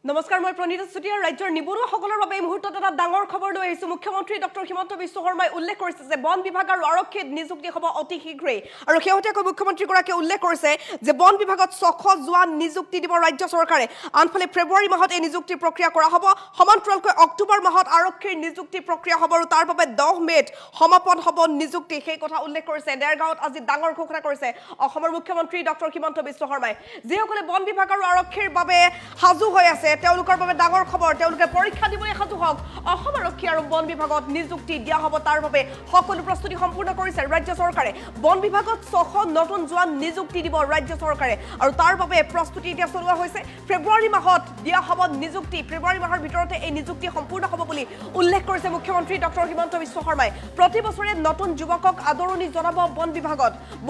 নমস্কাৰ মই প্ৰণীতা চুটিয়া ৰাজ্যৰ নিবনুৱাসকলৰ বাবে এই মুহূৰ্তত এটা ডাঙৰ খবৰ লৈ আহিছো মুখ্যমন্ত্ৰী ডক্টৰ হিমন্ত বিশ্ব শৰ্মাই উল্লেখ কৰিছে যে বন বিভাগ আৰু আৰক্ষীত নিযুক্তি হ'ব অতি শীঘ্ৰেই আৰু শেহতীয়াকৈ মুখ্যমন্ত্ৰীগৰাকীয়ে উল্লেখ কৰিছে যে বন বিভাগত 600 জোৱান নিযুক্তি দিব ৰাজ্য চৰকাৰে আনফালে ফেব্ৰুৱাৰী মাহত এই নিযুক্তি প্ৰক্ৰিয়া কৰা হ'ব সমান্তৰালকৈ অক্টোবৰ মাহত আৰক্ষীৰ নিযুক্তি প্ৰক্ৰিয়া হ'ব আৰু তাৰ বাবে 10 মেত সমাপন হ'ব নিযুক্তি সেই কথা উল্লেখ কৰিছে দেৰগাঁৱত আজি ডাঙৰ ঘোষণা কৰিছে অসমৰ মুখ্যমন্ত্ৰী ডক্টৰ হিমন্ত বিশ্ব শৰ্মাই যিসকলে বন বিভাগ আৰু আৰক্ষীৰ বাবে হাজু হৈ আছে তেওঁলোকৰ বাবে ডাঙৰ খবৰ তেওঁলোকে পৰীক্ষা দিবলৈ সাজু হওক অসম আৰক্ষী আৰু বন বিভাগত নিযুক্তি দিয়া হ'ব তাৰ বাবে সকলো প্ৰস্তুতি সম্পূৰ্ণ কৰিছে ৰাজ্য চৰকাৰে বন বিভাগত 600 নতুন জোৱান নিযুক্তি দিব ৰাজ্য চৰকাৰে আৰু তাৰ বাবে প্ৰস্তুতি এতিয়া চলোৱা হৈছে ফেব্ৰুৱাৰী মাহত দিয়া হ'ব নিযুক্তি ফেব্ৰুৱাৰী মাহৰ ভিতৰতে এই নিযুক্তি সম্পূৰ্ণ হ'ব বুলি উল্লেখ কৰিছে মুখ্যমন্ত্ৰী ডক্টৰ হিমন্ত বিশ্ব শৰ্মাই প্ৰতি বছৰে নতুন যুৱকক আদৰণি জনাব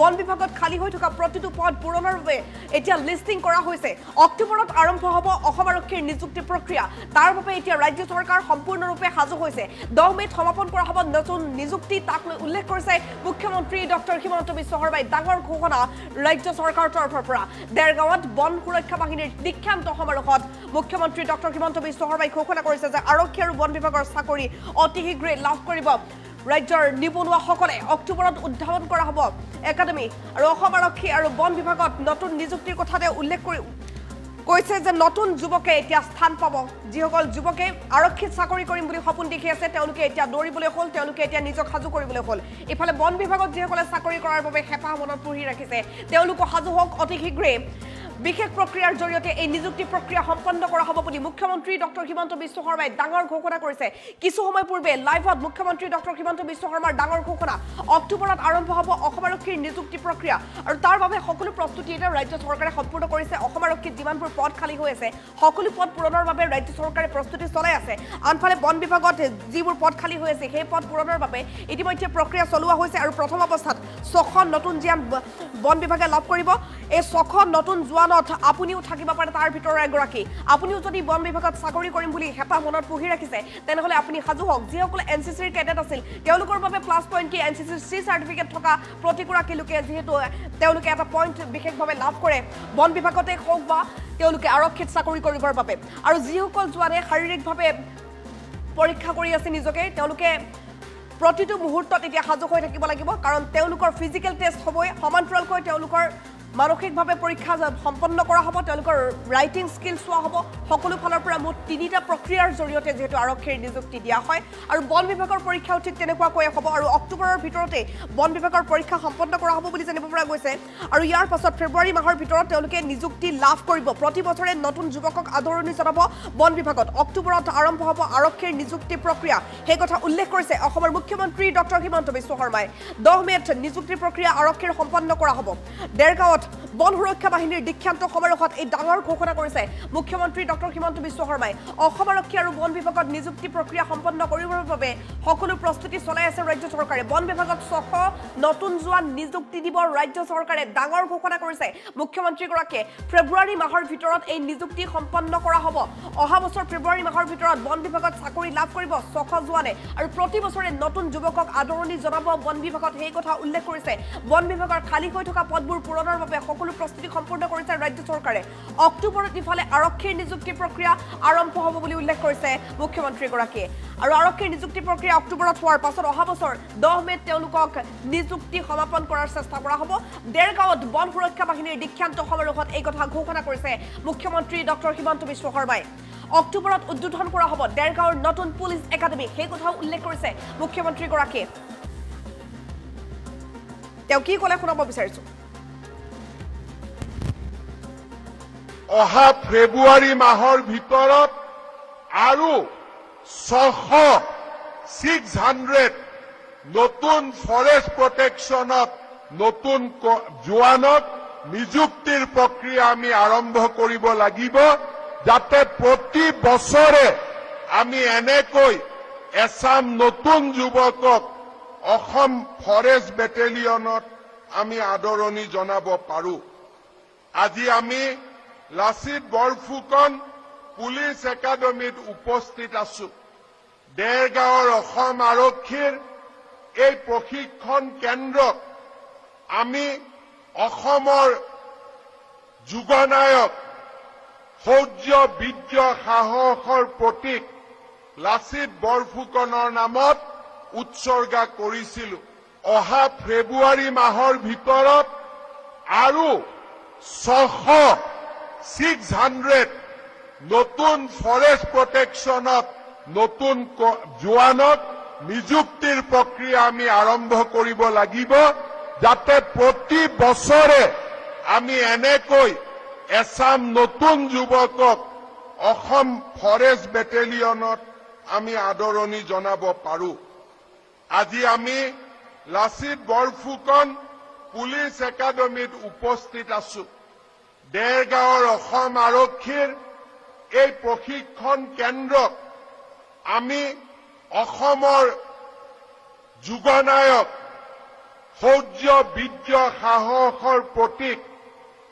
বন বিভাগত খালী হৈ থকা প্ৰতিটো পদ পূৰণৰ বাবে এতিয়া লিষ্টিং কৰা হৈছে অক্টোবৰত আৰম্ভ হ'ব অসম আৰক্ষীৰ নিযুক্তি প্ৰক্ৰিয়া তাৰ বাবে এতিয়া ৰাজ্য চৰকাৰ সম্পূৰ্ণৰূপে সাজু হৈছে 10 মেত সমাপন কৰা হ'ব নতুন নিযুক্তি তাক লৈ উল্লেখ কৰিছে মুখ্যমন্ত্ৰী ডক্টৰ হিমন্ত বিশ্ব শৰ্মাই ডাঙৰ ঘোষণা ৰাজ্য চৰকাৰৰ তৰফৰ পৰা দেৰগাঁৱত বন সুৰক্ষা বাহিনীৰ দীক্ষান্ত সমাৰোহত মুখ্যমন্ত্ৰী ডক্টৰ হিমন্ত বিশ্ব শৰ্মাই ঘোষণা কৰিছে যে আৰক্ষী আৰু বন বিভাগৰ চাকৰি অতি শীঘ্ৰে লাভ কৰিব ৰাজ্যৰ নিবনুৱাসকলে অক্টোবৰত উদ্ভাৱন কৰা হ'ব একাডেমি আৰু অসম আৰক্ষী আৰু বন বিভাগত নতুন নিযুক্তিৰ কথাতে উল্লেখ কৰি কৈছে যে নতুন যুৱকে এতিয়া স্থান পাব যিসকল যুৱকে আৰক্ষীত চাকৰি কৰিম বুলি সপোন দেখি আছে তেওঁলোকে এতিয়া দৌৰিবলৈ হ'ল তেওঁলোকে এতিয়া নিজক সাজু কৰিবলৈ হ'ল ইফালে বন বিভাগত যিসকলে চাকৰি কৰাৰ বাবে হেঁপাহ মনত পুহি ৰাখিছে তেওঁলোকো সাজু হওক অতি শীঘ্ৰে বিশেষ প্ৰক্ৰিয়াৰ জৰিয়তে এই নিযুক্তি প্ৰক্ৰিয়া সম্পন্ন কৰা হ'ব বুলি মুখ্যমন্ত্ৰী ডক্টৰ হিমন্ত বিশ্ব শৰ্মাই ডাঙৰ ঘোষণা কৰিছে কিছু সময় পূৰ্বে লাইভত মুখ্যমন্ত্ৰী ডক্টৰ হিমন্ত বিশ্ব শৰ্মাৰ ডাঙৰ ঘোষণা অক্টোবৰত আৰম্ভ হ'ব অসম আৰক্ষীৰ নিযুক্তি প্ৰক্ৰিয়া আৰু তাৰ বাবে সকলো প্ৰস্তুতি এতিয়া ৰাজ্য চৰকাৰে সম্পূৰ্ণ কৰিছে অসম আৰক্ষীত যিমানবোৰ পদ খালী হৈ আছে সকলো পদ পূৰণৰ বাবে ৰাজ্য চৰকাৰে প্ৰস্তুতি চলাই আছে আনফালে বন বিভাগত যিবোৰ পদ খালী হৈ আছে সেই পদ পূৰণৰ বাবে ইতিমধ্যে প্ৰক্ৰিয়া চলোৱা হৈছে আৰু প্ৰথম অৱস্থাত 600 নতুন জোৱান বন বিভাগে লাভ কৰিব এই 600 নতুন জোৱান আপুনিও থাকিব পাৰে তাৰ ভিতৰৰ এগৰাকী আপুনিও যদি বন বিভাগত চাকৰি কৰিম বুলি হেঁপাহ মনত পুহি ৰাখিছে তেনেহ'লে আপুনি সাজু হওক যিসকলে এনচিচিৰ কেডেট আছিল তেওঁলোকৰ বাবে প্লাছ পইণ্ট কি এনচিচিৰ চি চাৰ্টিফিকেট থকা প্ৰতিগৰাকী লোকে যিহেতু তেওঁলোকে এটা পইণ্ট বিশেষভাৱে লাভ কৰে বন বিভাগতে হওক বা তেওঁলোকে আৰক্ষীত চাকৰি কৰিবৰ বাবে আৰু যিসকল জোৱানে শাৰীৰিকভাৱে পৰীক্ষা কৰি আছে নিজকে তেওঁলোকে প্ৰতিটো মুহূৰ্তত এতিয়া সাজু হৈ থাকিব লাগিব কাৰণ তেওঁলোকৰ ফিজিকেল টেষ্ট হ'বই সমান্তৰালকৈ তেওঁলোকৰ মানসিকভাৱে পৰীক্ষা সম্পন্ন কৰা হ'ব তেওঁলোকৰ ৰাইটিং স্কিল চোৱা হ'ব সকলো ফালৰ পৰা মুঠ 3টা প্ৰক্ৰিয়াৰ জৰিয়তে যেহেতু আৰক্ষীৰ নিযুক্তি দিয়া হয় আৰু বন বিভাগৰ পৰীক্ষাও ঠিক তেনেকুৱাকৈ হ'ব আৰু অক্টোবৰৰ ভিতৰতে বন বিভাগৰ পৰীক্ষা সম্পন্ন কৰা হ'ব বুলি জানিব পৰা গৈছে আৰু ইয়াৰ পাছত ফেব্ৰুৱাৰী মাহৰ ভিতৰত তেওঁলোকে নিযুক্তি লাভ কৰিব প্ৰতি বছৰে নতুন যুৱকক আদৰণি জনাব বন বিভাগত অক্টোবৰত আৰম্ভ হ'ব আৰক্ষীৰ নিযুক্তি প্ৰক্ৰিয়া সেই কথা উল্লেখ কৰিছে অসমৰ মুখ্যমন্ত্ৰী ডক্টৰ হিমন্ত বিশ্ব শৰ্মাই 10 মেত নিযুক্তি প্ৰক্ৰিয়া আৰক্ষীৰ সম্পন্ন কৰা হ'ব দেৰগাঁৱত বন সুৰক্ষা বাহিনীৰ দীক্ষান্ত সমাৰোহত এই ডাঙৰ ঘোষণা কৰিছে মুখ্যমন্ত্ৰী ডক্টৰ হিমন্ত বিশ্ব শৰ্মাই অসম আৰক্ষী আৰু বন বিভাগত নিযুক্তি প্ৰক্ৰিয়া সম্পন্ন কৰিবৰ বাবে সকলো প্ৰস্তুতি চলাই আছে ৰাজ্য চৰকাৰে বন বিভাগত 600 নতুন জোৱান নিযুক্তি দিব ৰাজ্য চৰকাৰে ডাঙৰ ঘোষণা কৰিছে মুখ্যমন্ত্ৰীগৰাকীয়ে ফেব্ৰুৱাৰী মাহৰ ভিতৰত এই নিযুক্তি সম্পন্ন কৰা হ'ব অহা বছৰ ফেব্ৰুৱাৰী মাহৰ ভিতৰত বন বিভাগত চাকৰি লাভ কৰিব 600 জোৱানে আৰু প্ৰতি বছৰে নতুন যুৱকক আদৰণি জনাব বন বিভাগত সেই কথা উল্লেখ কৰিছে বন বিভাগৰ খালী হৈ থকা পদবোৰ পূৰণৰ বাবে সকলো প্ৰস্তুতি সম্পূৰ্ণ কৰিছে ৰাজ্য চৰকাৰে অক্টোবৰত ইফালে আৰক্ষীৰ নিযুক্তি প্ৰক্ৰিয়া আৰম্ভ হ'ব বুলি উল্লেখ কৰিছে মুখ্যমন্ত্ৰীগৰাকীয়ে আৰু আৰক্ষীৰ নিযুক্তি প্ৰক্ৰিয়া অক্টোবৰত হোৱাৰ পাছত অহা বছৰ 10 মেত তেওঁলোকক নিযুক্তি সমাপন কৰাৰ চেষ্টা কৰা হ'ব দেৰগাঁৱত বন সুৰক্ষা বাহিনীৰ দীক্ষান্ত সমাৰোহত এই কথা ঘোষণা কৰিছে মুখ্যমন্ত্ৰী ডক্টৰ হিমন্ত বিশ্ব শৰ্মাই অক্টোবৰত উদ্বোধন কৰা হ'ব দেৰগাঁৱৰ নতুন পুলিচ একাডেমি সেই কথাও উল্লেখ কৰিছে মুখ্যমন্ত্ৰীগৰাকীয়ে তেওঁ কি ক'লে শুনাব বিচাৰিছো অহা ফেব্ৰুৱাৰী মাহৰ ভিতৰত আৰু 600 নতুন ফৰেষ্ট প্ৰটেকশ্যনত নতুন জোৱানক নিযুক্তিৰ প্ৰক্ৰিয়া আমি আৰম্ভ কৰিব লাগিব যাতে প্ৰতি বছৰে আমি এনেকৈ এছাম নতুন যুৱকক অসম ফৰেষ্ট বেটেলিয়নত আমি আদৰণি জনাব পাৰো আজি আমি লাচিত বৰফুকন পুলিচ একাডেমীত উপস্থিত আছো দেৰগাঁৱৰ অসম আৰক্ষীৰ এই প্ৰশিক্ষণ কেন্দ্ৰক আমি অসমৰ যুগনায়ক শৌৰ্য বীৰ্য সাহসৰ প্ৰতীক লাচিত বৰফুকনৰ নামত উৎসৰ্গা কৰিছিলো। অহা ফেব্ৰুৱাৰী মাহৰ ভিতৰত আৰু 600 নতুন ফৰেষ্ট প্ৰটেকশ্যনত নতুন জোৱানক নিযুক্তিৰ প্ৰক্ৰিয়া আমি আৰম্ভ কৰিব লাগিব, যাতে প্ৰতি বছৰে আমি এনেকৈ এছাম নতুন যুৱকক অসম ফৰেষ্ট বেটেলিয়নত আমি আদৰণি জনাব পাৰো। আজি আমি লাচিত বৰফুকন পুলিচ একাডেমীত উপস্থিত আছো। দেৰগাঁৱৰ অসম আৰক্ষীৰ এই প্ৰশিক্ষণ কেন্দ্ৰক আমি অসমৰ যুগনায়ক শৌৰ্য বীৰ্য সাহসৰ প্ৰতীক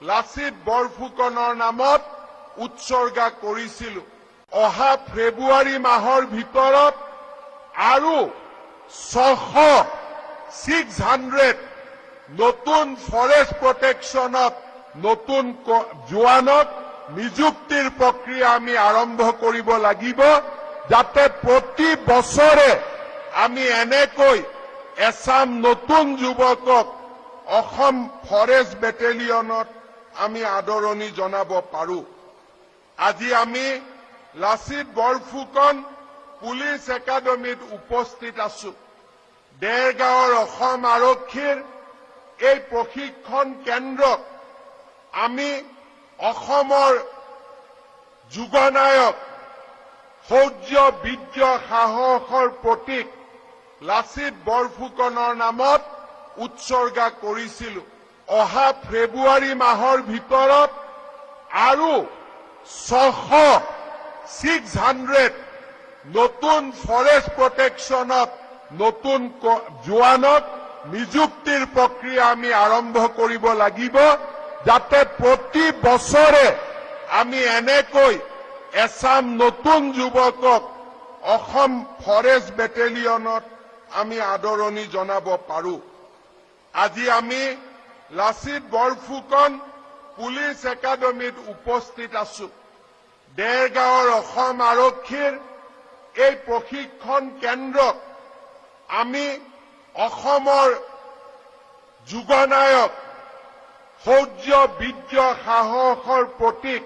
লাচিত বৰফুকনৰ নামত উৎসৰ্গা কৰিছিলো। অহা ফেব্ৰুৱাৰী মাহৰ ভিতৰত আৰু 600 নতুন ফৰেষ্ট প্ৰটেকশ্যনত নতুন জোৱানক নিযুক্তিৰ প্ৰক্ৰিয়া আমি আৰম্ভ কৰিব লাগিব, যাতে প্ৰতি বছৰে আমি এনেকৈ এছাম নতুন যুৱকক অসম ফৰেষ্ট বেটেলিয়নত আমি আদৰণি জনাব পাৰো। আজি আমি লাচিত বৰফুকন পুলিচ একাডেমীত উপস্থিত আছো। দেৰগাঁৱৰ অসম আৰক্ষীৰ এই প্ৰশিক্ষণ কেন্দ্ৰক আমি অসমৰ যুগনায়ক শৌৰ্য বীৰ্য সাহসৰ প্ৰতীক লাচিত বৰফুকনৰ নামত উৎসৰ্গা কৰিছিলো। অহা ফেব্ৰুৱাৰী মাহৰ ভিতৰত আৰু 600 নতুন ফৰেষ্ট প্ৰটেকশ্যনত নতুন জোৱানক নিযুক্তিৰ প্ৰক্ৰিয়া আমি আৰম্ভ কৰিব লাগিব, যাতে প্ৰতি বছৰে আমি এনেকৈ এছাম নতুন যুৱকক অসম ফৰেষ্ট বেটেলিয়নত আমি আদৰণি জনাব পাৰো। আজি আমি লাচিত বৰফুকন পুলিচ একাডেমীত উপস্থিত আছো। দেৰগাঁৱৰ অসম আৰক্ষীৰ এই প্ৰশিক্ষণ কেন্দ্ৰক আমি অসমৰ যুগনায়ক শৌৰ্য বীৰ্য সাহসৰ প্ৰতীক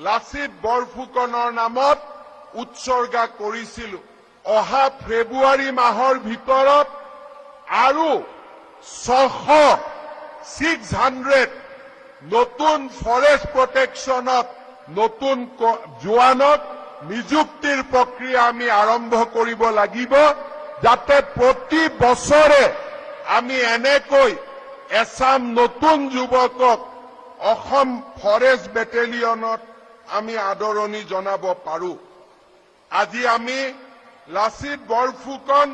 লাচিত বৰফুকনৰ নামত উৎসৰ্গা কৰিছিলো। অহা ফেব্ৰুৱাৰী মাহৰ ভিতৰত আৰু 600 নতুন ফৰেষ্ট প্ৰটেকশ্যনত নতুন জোৱানক নিযুক্তিৰ প্ৰক্ৰিয়া আমি আৰম্ভ কৰিব লাগিব, যাতে প্ৰতি বছৰে আমি এনেকৈ এছাম নতুন যুৱকক অসম ফৰেষ্ট বেটেলিয়নত আমি আদৰণি জনাব পাৰো। আজি আমি লাচিত বৰফুকন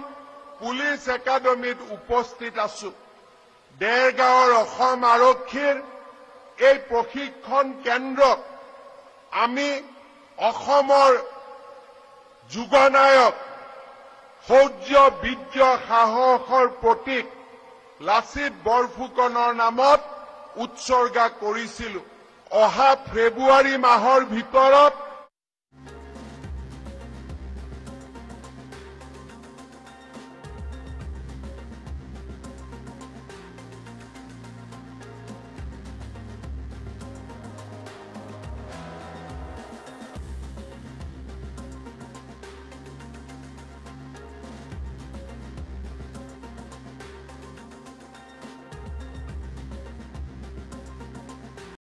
পুলিচ একাডেমীত উপস্থিত আছো। দেৰগাঁৱৰ অসম আৰক্ষীৰ এই প্ৰশিক্ষণ কেন্দ্ৰক আমি অসমৰ যুগনায়ক শৌৰ্য বীৰ্য সাহসৰ প্ৰতীক লাচিত বৰফুকনৰ নামত উৎসৰ্গা কৰিছিলো। অহা ফেব্ৰুৱাৰী মাহৰ ভিতৰত